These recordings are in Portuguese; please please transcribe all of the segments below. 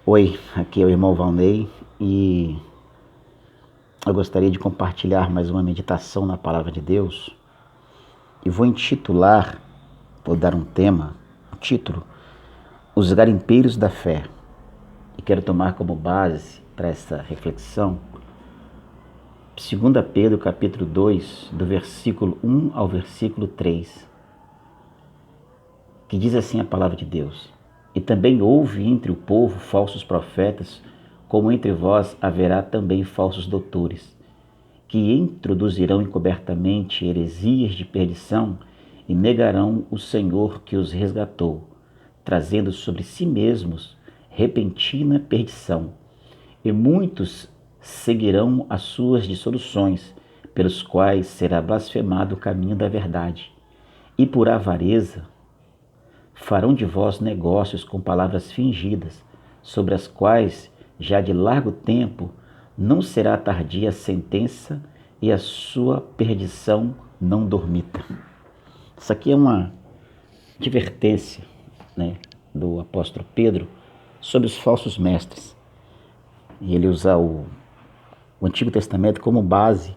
Oi, aqui é o irmão Valnei e eu gostaria de compartilhar mais uma meditação na Palavra de Deus e vou dar um tema, um título, Os Garimpeiros da Fé. E quero tomar como base para essa reflexão 2 Pedro capítulo 2, do versículo 1 ao versículo 3, que diz assim a Palavra de Deus: E também houve entre o povo falsos profetas, como entre vós haverá também falsos doutores, que introduzirão encobertamente heresias de perdição e negarão o Senhor que os resgatou, trazendo sobre si mesmos repentina perdição. E muitos seguirão as suas dissoluções, pelos quais será blasfemado o caminho da verdade. E por avareza farão de vós negócios com palavras fingidas, sobre as quais já de largo tempo não será tardia a sentença e a sua perdição não dormita. Isso aqui é uma advertência, do apóstolo Pedro sobre os falsos mestres. E ele usa o Antigo Testamento como base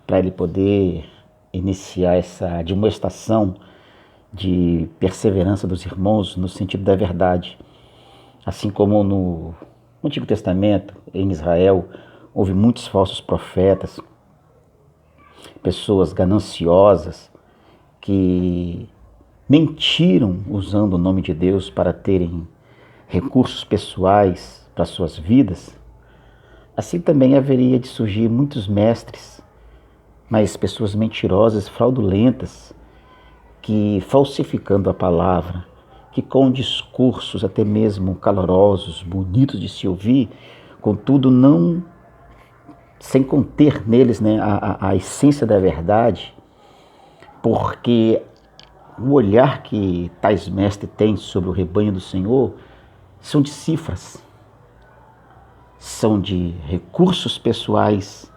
para ele poder iniciar essa demonstração de perseverança dos irmãos no sentido da verdade. Assim como no Antigo Testamento, em Israel, houve muitos falsos profetas, pessoas gananciosas que mentiram usando o nome de Deus para terem recursos pessoais para suas vidas. Assim também haveria de surgir muitos mestres, mas pessoas mentirosas, fraudulentas, que falsificando a palavra, que com discursos até mesmo calorosos, bonitos de se ouvir, contudo não sem conter neles a essência da verdade, porque o olhar que tais mestres têm sobre o rebanho do Senhor são de cifras, são de recursos pessoais,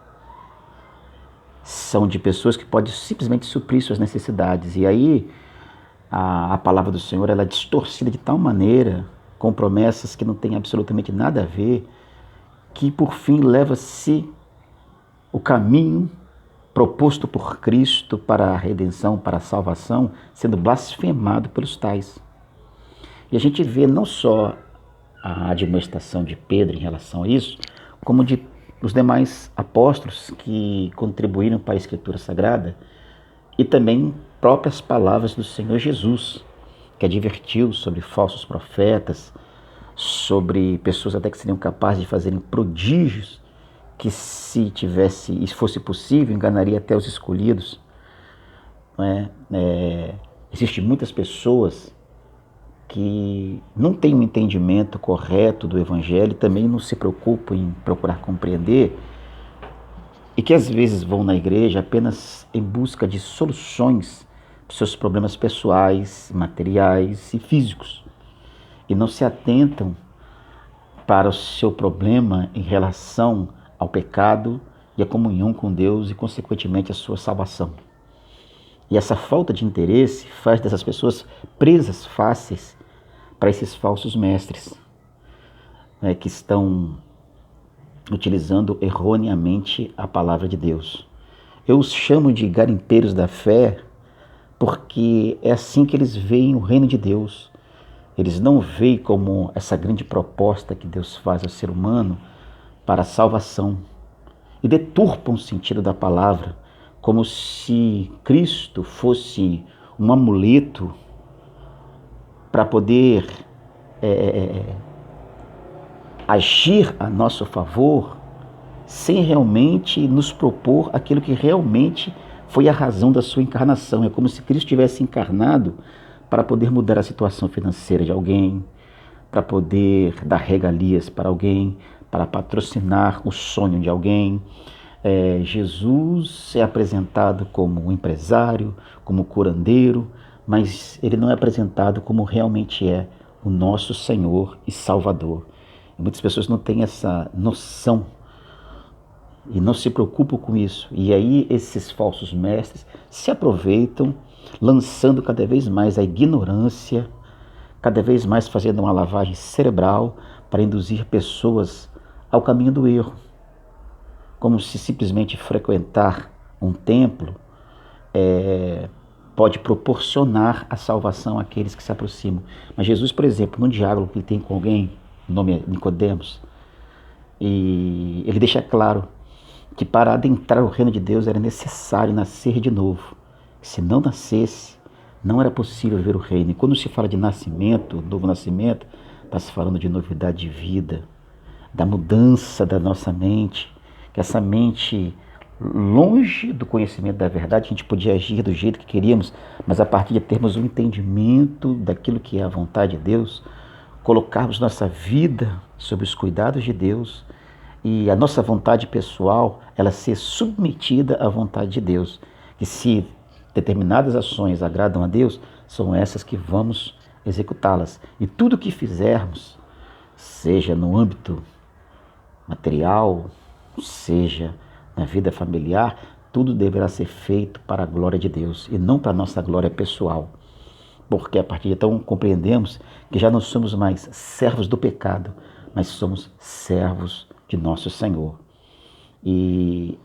são de pessoas que podem simplesmente suprir suas necessidades. E aí a palavra do Senhor ela é distorcida de tal maneira, com promessas que não têm absolutamente nada a ver, que por fim leva-se o caminho proposto por Cristo para a redenção, para a salvação, sendo blasfemado pelos tais. E a gente vê não só a admoestação de Pedro em relação a isso, como de os demais apóstolos que contribuíram para a Escritura Sagrada e também próprias palavras do Senhor Jesus, que advertiu sobre falsos profetas, sobre pessoas até que seriam capazes de fazerem prodígios, que se fosse possível, enganaria até os escolhidos. Existem muitas pessoas que não têm um entendimento correto do Evangelho, também não se preocupam em procurar compreender, e que às vezes vão na igreja apenas em busca de soluções para seus problemas pessoais, materiais e físicos, e não se atentam para o seu problema em relação ao pecado e à comunhão com Deus e, consequentemente, a sua salvação. E essa falta de interesse faz dessas pessoas presas fáceis para esses falsos mestres, que estão utilizando erroneamente a palavra de Deus. Eu os chamo de garimpeiros da fé porque é assim que eles veem o reino de Deus. Eles não veem como essa grande proposta que Deus faz ao ser humano para a salvação e deturpam o sentido da palavra como se Cristo fosse um amuleto para poder agir a nosso favor sem realmente nos propor aquilo que realmente foi a razão da sua encarnação. É como se Cristo tivesse encarnado para poder mudar a situação financeira de alguém, para poder dar regalias para alguém, para patrocinar o sonho de alguém. Jesus é apresentado como um empresário, como curandeiro, mas ele não é apresentado como realmente é o nosso Senhor e Salvador. E muitas pessoas não têm essa noção e não se preocupam com isso. E aí esses falsos mestres se aproveitam, lançando cada vez mais a ignorância, cada vez mais fazendo uma lavagem cerebral para induzir pessoas ao caminho do erro, como se simplesmente frequentar um templo pode proporcionar a salvação àqueles que se aproximam. Mas Jesus, por exemplo, no diálogo que ele tem com alguém, o nome é Nicodemos, e ele deixa claro que para adentrar o reino de Deus era necessário nascer de novo. Se não nascesse, não era possível ver o reino. E quando se fala de nascimento, novo nascimento, está se falando de novidade de vida, da mudança da nossa mente, que essa mente, longe do conhecimento da verdade, a gente podia agir do jeito que queríamos, mas a partir de termos um entendimento daquilo que é a vontade de Deus, colocarmos nossa vida sob os cuidados de Deus e a nossa vontade pessoal, ela ser submetida à vontade de Deus. Que se determinadas ações agradam a Deus, são essas que vamos executá-las. E tudo que fizermos, seja no âmbito material, seja na vida familiar, tudo deverá ser feito para a glória de Deus e não para a nossa glória pessoal. Porque a partir de então compreendemos que já não somos mais servos do pecado, mas somos servos de nosso Senhor. E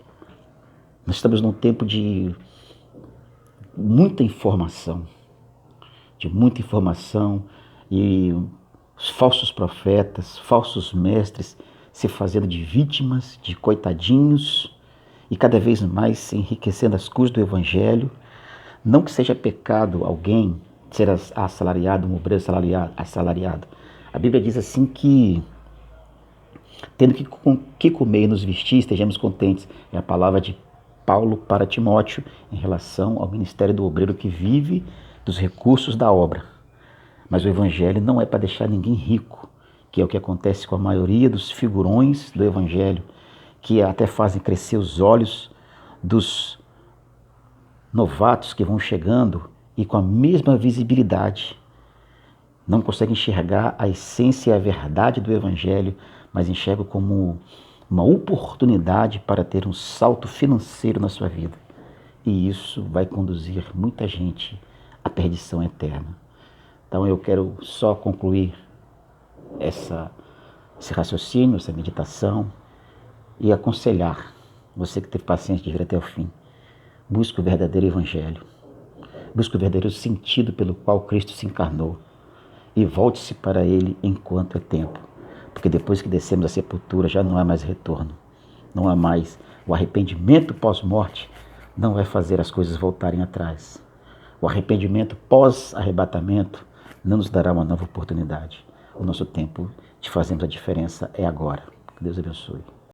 nós estamos num tempo de muita informação e os falsos profetas, falsos mestres se fazendo de vítimas, de coitadinhos e cada vez mais se enriquecendo às custas do Evangelho. Não que seja pecado alguém ser assalariado, um obreiro assalariado. A Bíblia diz assim que tendo que comer e nos vestir, estejamos contentes. É a palavra de Paulo para Timóteo em relação ao ministério do obreiro que vive dos recursos da obra. Mas o Evangelho não é para deixar ninguém rico, que é o que acontece com a maioria dos figurões do Evangelho, que até fazem crescer os olhos dos novatos que vão chegando e com a mesma visibilidade não conseguem enxergar a essência e a verdade do Evangelho, mas enxergam como uma oportunidade para ter um salto financeiro na sua vida. E isso vai conduzir muita gente à perdição eterna. Então eu quero só concluir esse raciocínio, essa meditação e aconselhar você que teve paciência de vir até o fim. Busque o verdadeiro Evangelho. Busque o verdadeiro sentido pelo qual Cristo se encarnou. E volte-se para Ele enquanto é tempo. Porque depois que descemos à sepultura já não há mais retorno. Não há mais. O arrependimento pós-morte não vai fazer as coisas voltarem atrás. O arrependimento pós-arrebatamento não nos dará uma nova oportunidade. O nosso tempo de fazermos a diferença é agora. Que Deus abençoe.